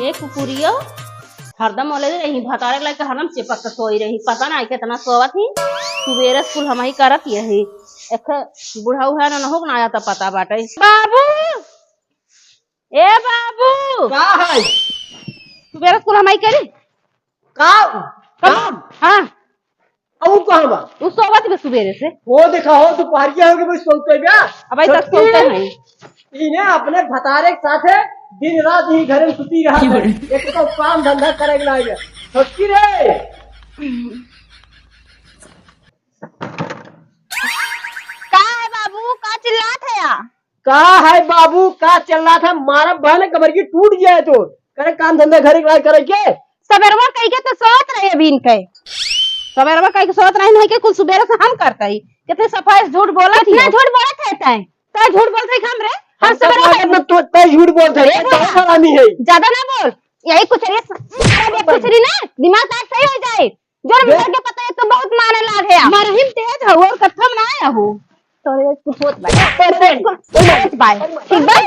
ये कुकुरियो हरदम ओले रही भतारे लाके हरदम चिपक के सोई रही पता ना कितना सोवत ही सुबेरे स्कूल हम ही करत यही एक बुढ़ाऊ है ना हो ना आया त पता बाटे बाबू ए बाबू का है सुबेरे स्कूल हम ही करी का काम हां अब कहां बा तू सोवत भी सुबेरे से वो देखा हो दोपहरिया हो के बस सोते बा अब अभी तक सोते हैं इने अपने भतारे के साथ दिन रात ही घर में सुती रहा है एक तो काम धंधा करेगा ना है छोटकी रे का है बाबू का चिल्लात है या का है बाबू का चल रहा था मारा बहन कमर की टूट गया है तो करे काम धंधा घर के करे के सबेरवा कह के तो सोत रहे अभी इनके सबेरवा कह के सोत नहीं के कुल सुबेरे से हम करता ही कितने सफाई झूठ बोला थी ना झूठ बोलत है तय तो झूठ बोलते हम रे हम सबेरवा तो झूठ बोलते है तो सलामी है ज्यादा ना बोल यही कुछ रे ना दिमाग आज सही हो जाए जोर में के पता है तो बहुत माने लाग है मरहिम तेज हो और कथम ना आया हो तोरे कुछ होत भाई बाय ठीक भाई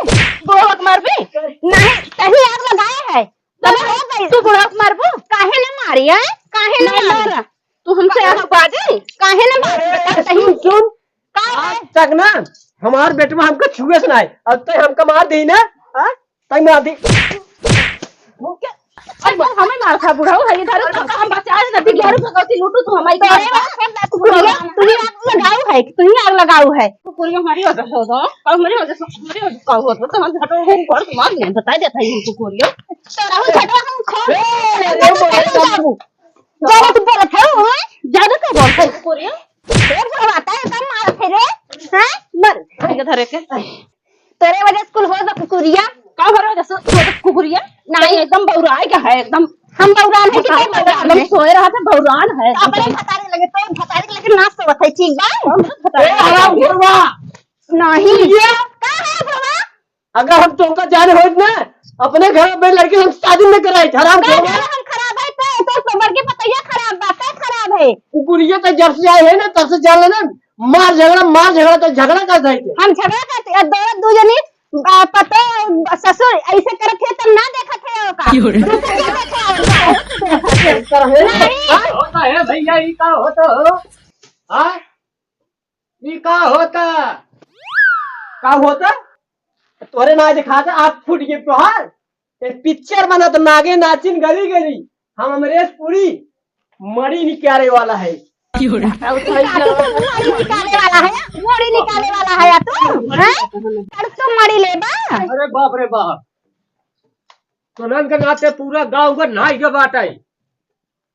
गोहक मारबे नहीं कहीं आग लगाया है तब हो गई तू गोहक मारबो काहे न मारी है काहे न मारा तू हमसे आग बाजे काहे न मार सही सुन का आज तक ना हमार बेटवा हमको छुए से नहीं अब तक हमका मार दी ना हां तक मार दी अरे हमें मार खा बुढ़ाऊ है इधर हम बचाए न 11 रुपए गलती लूटू तू हमारी तू ही आग लगाऊ है तू ही आग लगाऊ है कुकुरियो हमारी वजह से हो और मेरी वजह से का हो तो हम झटो हम कर मार नहीं बता देता है कुकुरियो तोरा हम झटो हम खो ज्यादा तू बोलत है ज्यादा का बोलत है कुकुरियो एक बोलता है कम मारत है रे हैं मर के धरे के तेरे वजह स्कूल हो तो कुकुरिया का भरो जैसे कुकुरिया नहीं एकदम बौराई का है एकदम हम बौरान है कि बौरान हम सोए रहा था बौरान है अपने भतारे लगे तो भतारे के लेके नाच सोवत है ठीक बा ए हराम घरवा नहीं का है बाबा अगर हम तुमका जाने हो ना अपने घर में लड़की हम शादी में कराई हराम घरवा हम खराब है तो सबर के पतैया खराब बात है खराब है कुकुरिया तो जब से आए है ना तब से जान लेना मार झगड़ा तो झगड़ा करते हैं हम झगड़ा करते हैं दो जने पतो ससुर ऐसे करत थे तब ना देखत थे होता है भैया ये का होता हो हां ये का होता तोरे ना दिखाता आप फूट गए तोहार पिक्चर बना तो नागे नाचिन गली गली हम अमरेश पुरी मड़ी निकाले वाला है मोड़ी निकाले वाला है तू हैं तो मड़ी ले बा अरे बाप रे बाप तोनन के नाते पूरा गांव का नाई के बाटाई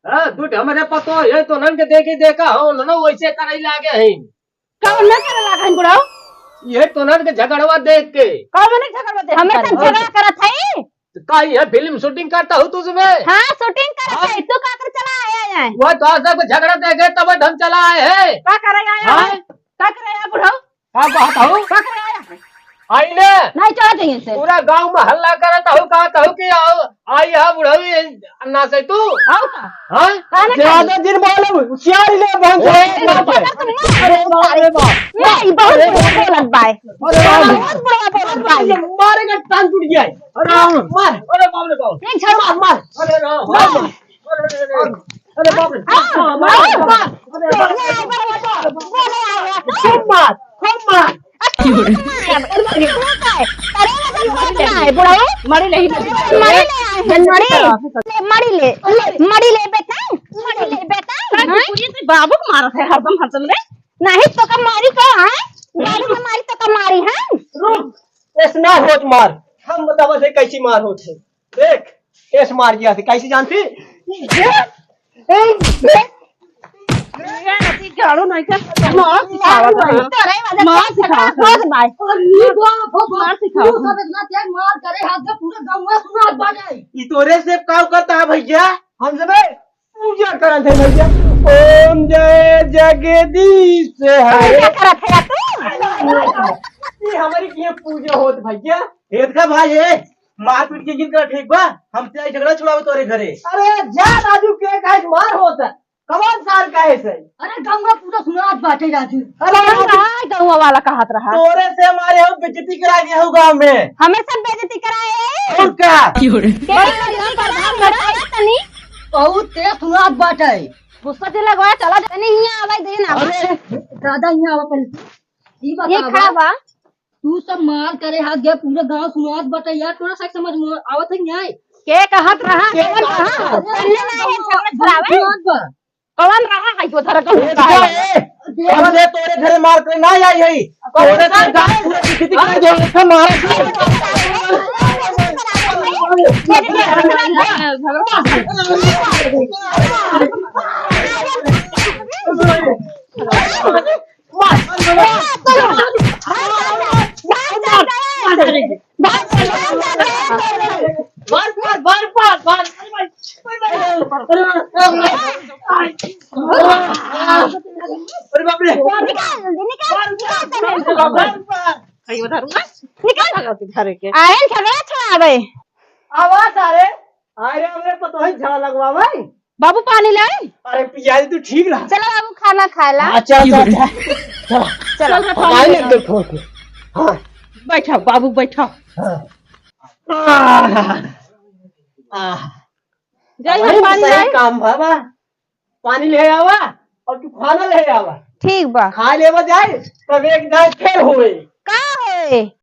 हां दूध हमारे पतो है तोनन के देखा हो न वैसे करे लागे है कौन न करे लागे है बुढ़ाओ ये तोनन के झगड़वा देख के कौन ने झगड़वा देख हमें तो झगड़ा करत है का ये फिल्म शूटिंग करता हूँ तुझमें हां शूटिंग करत है तू का कर चला आया है वो तो सब झगड़ा देखे तब ढंग चला है का करे आया है का करे आया बुढ़ाओ का कहता हूँ का करे आया आईने नहीं चला चाहिए से पूरा गांव में हल्ला करता हूँ कहता हूँ कि आओ आई हा बुढ़ावी अन्ना से तू आओ का हां ज्यादा दिन बोले होशियार ले बहन अरे बाप रे बाप नहीं बहुत बोलत भाई बहुत बड़ा बोलत भाई मारेगा टांग टूट गया अरे मार अरे बाप रे बाप नहीं छड़ मार अरे राम अरे बाप रे मार मार मड़ी ले बेटा बाबू को मारत है हरदम रे नहीं तो का मारी का है गाड़ी में मारी तो का मारी है रुक ऐसा होत मार हम बतावा से कैसी मार होत है देख ऐसे मार गया थी कैसी जानती गाड़ो नहीं कर मार सिखावा मार सिखावा बस भाई मार सिखावा सब इतना तेज मार करे हाथ से पूरे गांव में सुना बाजे ई तोरे से काम करता है भैया हम सब पूजा करत है भैया ओम जय जगदीश हरे क्या करत है तू ये हमारी की पूजा होत भैया हेत का भाई है मारपीट के गिन कर ठीक बा हम ते झगड़ा छुड़ावे तोरे घरे अरे जा राजू के काहे मार होता कौन साल का है सही? अरे गंगा पूरा सुनात बाटे राजू। गाँव वाला कहत रहा तोरे से हमारे हम बेइज्जती करा दिया हो गाँव में। हमें सब बेइज्जती कराए और क्या? बहुत तेज सुनात बाटे। गुस्सा से लगवाया चला नहीं यहाँ आवाज दे ना दादा यहाँ आवा पहले। ये बतावा, खा बा तू सब मार करे हाथ गया पूरा गांव सुनात बाटे यार, थोड़ा सा समझ में आवत है नहीं आए? के कहत रहा कौन रहा पहले ना है झगड़ा छुड़ावे सुनात बा। कौन रहा है जो धर हमसे तोरे घर मार कर ना आई है। तोरे से गाँव पूरा बेइज्जती करा दिया हो मारा। अरे बाप रे। आयन झगड़ा छुड़ावे आवाज आ रे। अरे हमरे पतो है झगड़ा लगवावे। बाबू पानी लाए अरे पियाजी तू ठीक रहा। चलो बाबू खाना खाला अच्छा चल चलो पानी ले दो। हाँ बैठो बाबू बैठो जय हम पानी लाए काम बाबा पानी ले आवा और तू खाना ले आवा। ठीक बा खा लेवा जाए तब एक दाल फेर होए का होए